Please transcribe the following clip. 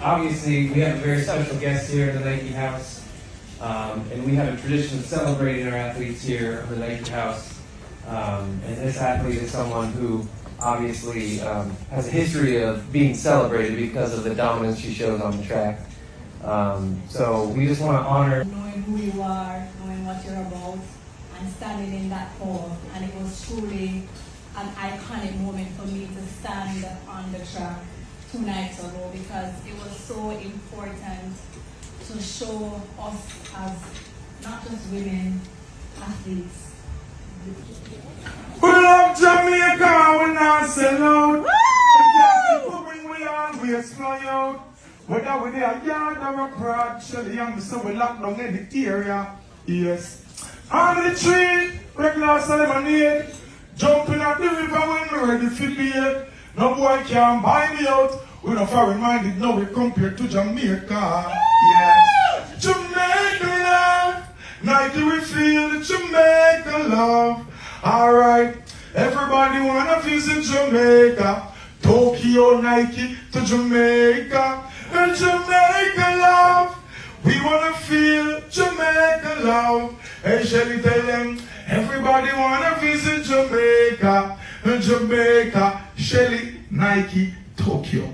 obviously, we have a very special guest here at the Nike House, and we have a tradition of celebrating our athletes here at the Nike House. And this athlete is someone who obviously has a history of being celebrated because of the dominance she shows on the track. So we just want to honor knowing who you are, knowing what you're about, and standing in that pole. And it was truly an iconic moment for me to stand on the track 2 nights ago, because it was so important to show us as not just women athletes. We love Jamaica, we not sell out. We always fly out. Whether we're there, yard or abroad, Shelly Young, so we lock down in the area. Yes. On the tree, regular lemonade. Jumping at the river when we're ready for beer. No boy can buy me out. We're not foreign minded, no, we compared to Jamaica. Yes. Jamaica love. Nike, we feel the Jamaica love. Alright, everybody wanna visit Jamaica. Tokyo, Nike to Jamaica. And Jamaica love. We wanna feel Jamaica love. Hey, Shelly, tell them, everybody wanna visit Jamaica. And Jamaica, Shelly, Nike, Tokyo.